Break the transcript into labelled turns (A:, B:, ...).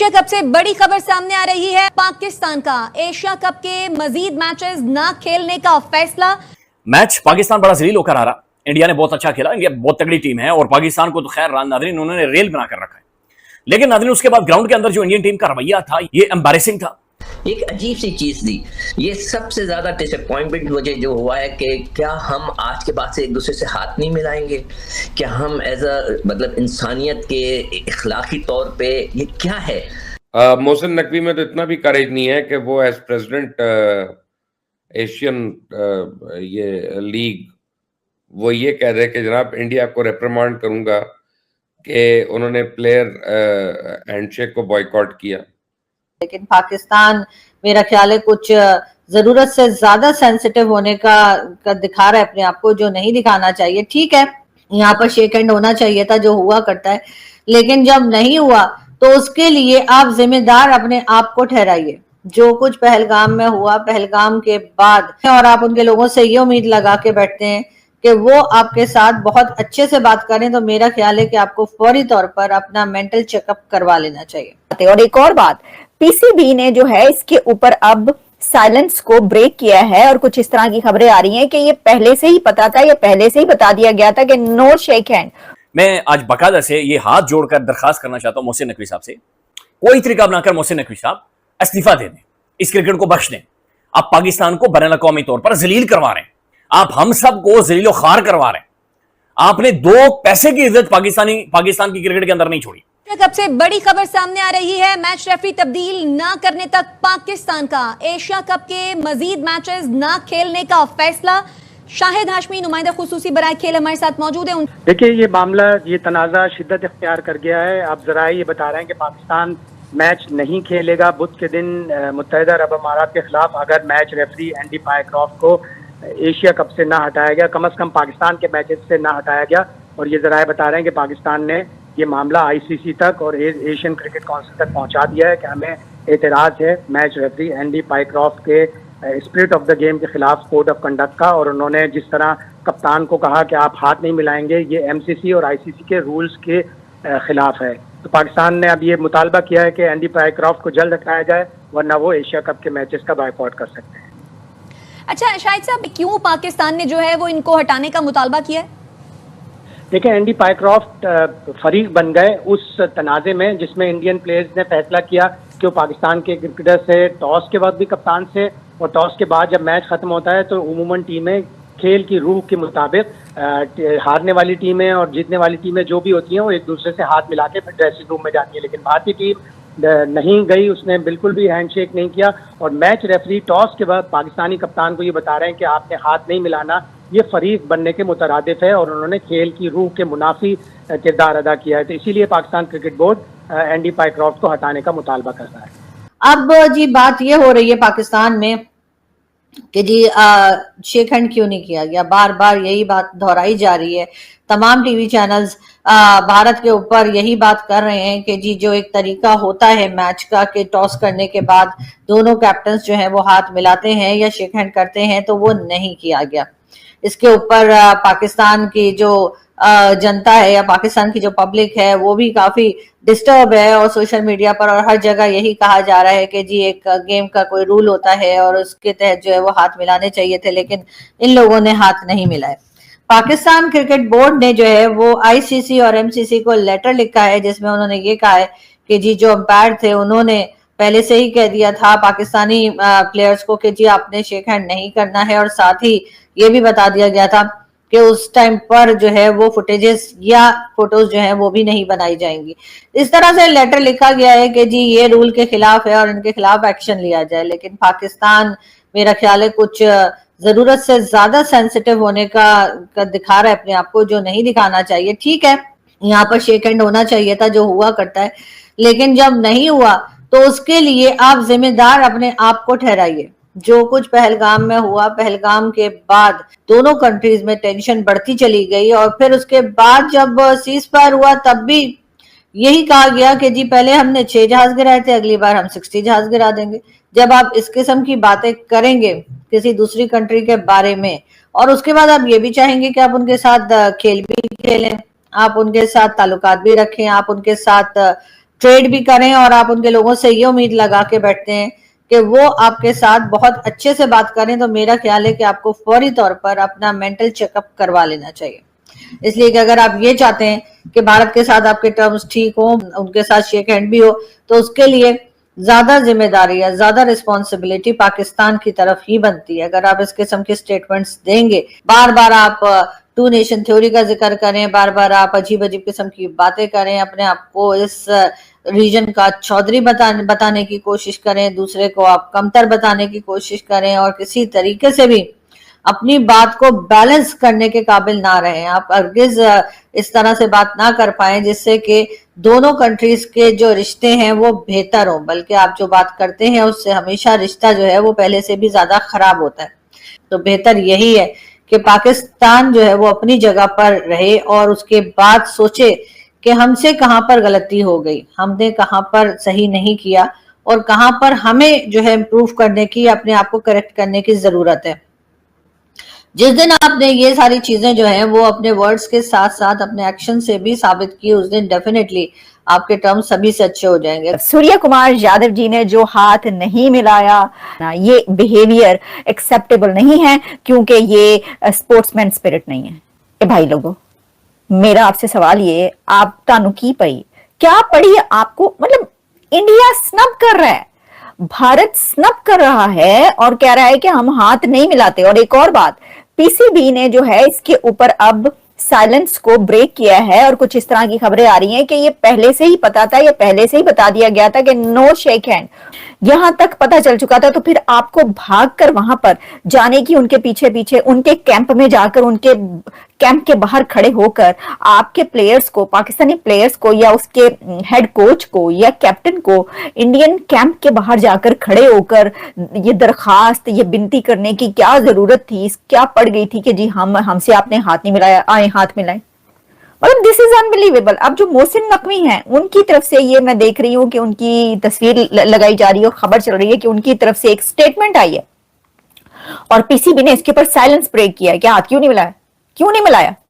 A: Asia cup से बड़ी खबर सामने आ रही है। पाकिस्तान का एशिया कप के मजीद मैचेस न खेलने का फैसला।
B: मैच पाकिस्तान बड़ा जलील होकर आ रहा। इंडिया ने बहुत अच्छा खेला, इंडिया बहुत तगड़ी टीम है और पाकिस्तान को तो खैर नाज़रीन उन्होंने रेल बनाकर रखा है। लेकिन नाज़रीन उसके बाद ग्राउंड के अंदर जो इंडियन टीम का रवैया था ये एम्बैरेसिंग था।
C: एक अजीब सी चीज थी। ये सबसे ज्यादा डिसअपॉइंटमेंट मुझे जो हुआ है कि क्या हम आज के बाद से एक दूसरे से हाथ नहीं मिलाएंगे? क्या हम एज अ मतलब इंसानियत के इखलाकी तौर पे ये क्या है?
D: मोहसिन नकवी में तो इतना भी करेज नहीं है कि वो एज प्रेसिडेंट एशियन ये लीग वो ये कह रहे कि जनाब इंडिया को रिप्रिमांड करूंगा कि उन्होंने प्लेयर हैंडशेक को बॉयकॉट किया।
E: लेकिन पाकिस्तान मेरा ख्याल है कुछ जरूरत से ज्यादा सेंसिटिव होने का दिखा रहा है अपने आप को, जो नहीं दिखाना चाहिए। ठीक है, यहाँ पर शेक हैंड होना चाहिए था जो हुआ करता है, लेकिन जब नहीं हुआ तो उसके लिए आप जिम्मेदार अपने आप को ठहराइए। जो कुछ पहलगाम में हुआ, पहलगाम के बाद, और आप उनके लोगों से ये उम्मीद लगा के बैठते हैं कि वो आपके साथ बहुत अच्छे से बात करें, तो मेरा ख्याल है कि आपको फौरी तौर पर अपना मेंटल चेकअप करवा लेना चाहिए।
F: और एक और बात, पीसीबी ने जो है इसके ऊपर अब साइलेंस को ब्रेक किया है और कुछ इस तरह की खबरें आ रही हैं कि ये पहले से ही पता था, ये पहले से ही बता दिया गया था कि नो शेक हैंड।
B: मैं आज बाकायदा से ये हाथ जोड़कर दरखास्त करना चाहता हूं मोहसिन नकवी साहब से, कोई तरीका बनाकर मोहसिन नकवी साहब इस्तीफा दे दें, इस क्रिकेट को बख्श दें। आप पाकिस्तान को बैनुल-अक़वामी तौर पर जलील करवा रहे हैं, आप हम सब को जलीलो खार करवा रहे हैं। आपने दो पैसे की इज्जत पाकिस्तान की क्रिकेट के अंदर नहीं छोड़ी।
A: कप से बड़ी खबर सामने आ रही है। मैच रेफरी तब्दील न करने तक पाकिस्तान का एशिया कप के मजीद मैचेस न खेलने का फैसला। शाहिद हाशमी नुमाइंदा खुसूसी बराए खेल हमारे साथ मौजूद है।
G: देखिए, ये मामला, ये तनाज़ा शिद्दत इख्तियार कर गया है। अब जरा ये बता रहे हैं कि पाकिस्तान मैच नहीं खेलेगा। बुध के दिन मुत्तहिदा अरब अमारात के खिलाफ अगर मैच रेफरी एंडी पायक्रॉफ्ट को एशिया कप से ना हटाया गया, कम से कम पाकिस्तान के मैचेस से ना हटाया गया, और ये जरा बता रहे हैं कि पाकिस्तान ने ये मामला आईसीसी तक और एशियन क्रिकेट काउंसिल तक पहुंचा दिया है कि हमें एतराज़ है मैच रेफरी एंडी पायक्रॉफ्ट के स्पिरिट ऑफ द गेम के खिलाफ कोड ऑफ कंडक्ट का। और उन्होंने जिस तरह कप्तान को कहा कि आप हाथ नहीं मिलाएंगे, ये एमसीसी और आईसीसी के रूल्स के खिलाफ है। तो पाकिस्तान ने अब ये मुतालबा किया है कि एंडी पायक्रॉफ्ट को जल्द हटाया जाए, वरना वो एशिया कप के मैचेस का बायकॉट कर सकते हैं।
A: अच्छा शाहिद साहब, क्यों पाकिस्तान ने जो है वो इनको हटाने का मुतालबा किया है?
G: देखिए, एंडी पायक्रॉफ्ट फरीक बन गए उस तनाज़े में जिसमें इंडियन प्लेयर्स ने फैसला किया कि वो पाकिस्तान के क्रिकेटर से टॉस के वक्त भी कप्तान से, और टॉस के बाद जब मैच खत्म होता है तो उमूमन टीमें खेल की रूह के मुताबिक हारने वाली टीमें और जीतने वाली टीमें जो भी होती हैं वो एक दूसरे से हाथ मिला के फिर ड्रेसिंग रूम में जाती है। लेकिन भारतीय टीम नहीं गई, उसने बिल्कुल भी हैंडशेक नहीं किया, और मैच रेफरी टॉस के बाद पाकिस्तानी कप्तान को ये बता रहे हैं कि आपने हाथ नहीं मिलाना, ये फरीक बनने के मुतरादिफ है और उन्होंने खेल की रूह के मुनाफी किरदार अदा किया है। तो इसीलिए Pakistan cricket board Andy Pycroft को हटाने का मुतालबा कर रहा है।
E: अब जी बात ये हो रही है पाकिस्तान में कि जी शेक हैंड क्यों नहीं किया गया। बार बार यही बात दोहराई जा रही है। तमाम टीवी चैनल्स भारत के ऊपर यही बात कर रहे हैं कि जी जो एक तरीका होता है मैच का कि टॉस करने के बाद दोनों कैप्टन्स जो हैं वो हाथ मिलाते हैं या शेक हैंड करते हैं, तो वो नहीं किया गया। इसके ऊपर पाकिस्तान की जो जनता है या पाकिस्तान की जो पब्लिक है वो भी काफी डिस्टर्ब है, और सोशल मीडिया पर और हर जगह यही कहा जा रहा है कि जी एक गेम का कोई रूल होता है और उसके तहत जो है वो हाथ मिलाने चाहिए थे, लेकिन इन लोगों ने हाथ नहीं मिलाए। पाकिस्तान क्रिकेट बोर्ड ने जो है वो आईसीसी और एमसीसी को लेटर लिखा है जिसमें उन्होंने ये कहा है कि जी जो अंपायर थे उन्होंने पहले से ही कह दिया था पाकिस्तानी प्लेयर्स को कि जी आपने शेक हैंड नहीं करना है, और साथ ही ये भी बता दिया गया था कि उस टाइम पर जो है वो फुटेजेस या फोटोज जो है वो भी नहीं बनाई जाएंगी। इस तरह से लेटर लिखा गया है कि जी ये रूल के खिलाफ है और इनके खिलाफ एक्शन लिया जाए। लेकिन पाकिस्तान मेरा ख्याल है कुछ जरूरत से ज्यादा सेंसिटिव होने का दिखा रहा है अपने आप को, जो नहीं दिखाना चाहिए। ठीक है, यहाँ पर शेक हैंड होना चाहिए था जो हुआ करता है, लेकिन जब नहीं हुआ तो उसके लिए आप जिम्मेदार अपने आप को ठहराइए। जो कुछ पहलगाम में हुआ, पहलगाम के बाद दोनों कंट्रीज में टेंशन बढ़ती चली गई, और फिर उसके बाद जब सीज फायर हुआ तब भी यही कहा गया कि जी पहले हमने 6 जहाज गिराए थे, अगली बार हम 60 जहाज गिरा देंगे। जब आप इस किस्म की बातें करेंगे किसी दूसरी कंट्री के बारे में, और उसके बाद आप ये भी चाहेंगे कि आप उनके साथ खेल भी खेलें, आप उनके साथ ताल्लुकात भी रखें, आप उनके साथ ट्रेड भी करें और आप उनके लोगों से ये उम्मीद लगा के बैठते हैं कि वो आपके साथ बहुत अच्छे से बात करें, तो मेरा ख्याल है कि आपको फौरी तौर पर अपना मेंटल चेकअप करवा लेना चाहिए। इसलिए कि अगर आप ये चाहते हैं कि भारत के साथ आपके टर्म्स ठीक हो, उनके साथ शेक हैंड भी हो, तो उसके लिए ज्यादा जिम्मेदारी या ज्यादा रिस्पॉन्सिबिलिटी पाकिस्तान की तरफ ही बनती है। अगर आप इस किस्म के स्टेटमेंट्स देंगे, बार बार आप टू नेशन थ्योरी का जिक्र करें, बार बार आप अजीब अजीब किस्म की बातें करें, अपने आप को इस रीजन का चौधरी बताने की कोशिश करें, दूसरे को आप कमतर बताने की कोशिश करें और किसी तरीके से भी अपनी बात को बैलेंस करने के काबिल ना रहें, आप हरगिज इस तरह से बात ना कर पाए जिससे कि दोनों कंट्रीज के जो रिश्ते हैं वो बेहतर हो, बल्कि आप जो बात करते हैं उससे हमेशा रिश्ता जो है वो पहले से भी ज्यादा खराब होता है। तो बेहतर यही है कि पाकिस्तान जो है वो अपनी जगह पर रहे और उसके बाद सोचे कि हमसे कहां पर गलती हो गई, हमने कहां पर सही नहीं किया और कहां पर हमें जो है इम्प्रूव करने की, अपने आप को करेक्ट करने की जरूरत है। जिस दिन आपने ये सारी चीजें जो है वो अपने वर्ड्स के साथ साथ अपने एक्शन से भी साबित की, उस दिन डेफिनेटली आपके टर्म्स सभी से अच्छे हो जाएंगे।
F: सूर्य कुमार यादव जी ने जो हाथ नहीं मिलाया, ये बिहेवियर एक्सेप्टेबल नहीं है, क्योंकि ये स्पोर्ट्समैन स्पिरिट नहीं है। ए भाई लोगों, मेरा आपसे सवाल ये, आप तानु की पई क्या पड़ी आपको, मतलब इंडिया स्नब कर रहा है, भारत स्नब कर रहा है और कह रहा है कि हम हाथ नहीं मिलाते। और एक और बात, पीसीबी ने जो है इसके ऊपर अब साइलेंस को ब्रेक किया है और कुछ इस तरह की खबरें आ रही हैं कि ये पहले से ही पता था, ये पहले से ही बता दिया गया था कि नो शेक हैंड, यहां तक पता चल चुका था। तो फिर आपको भागकर वहां पर जाने की, उनके पीछे पीछे उनके कैंप में जाकर, उनके कैंप के बाहर खड़े होकर आपके प्लेयर्स को, पाकिस्तानी प्लेयर्स को या उसके हेड कोच को या कैप्टन को इंडियन कैंप के बाहर जाकर खड़े होकर ये दरखास्त, ये विनती करने की क्या जरूरत थी, क्या पड़ गई थी कि जी हमसे आपने हाथ नहीं मिलाया, आए हाथ मिलाएं। मतलब दिस इज अनबिलीवेबल। अब जो मोहसिन नकवी हैं उनकी तरफ से ये मैं देख रही हूँ कि उनकी तस्वीर लगाई जा रही है और खबर चल रही है कि उनकी तरफ से एक स्टेटमेंट आई है और पीसीबी ने इसके ऊपर साइलेंस ब्रेक किया है कि हाथ क्यों नहीं मिलाया, क्यों नहीं मिलाया।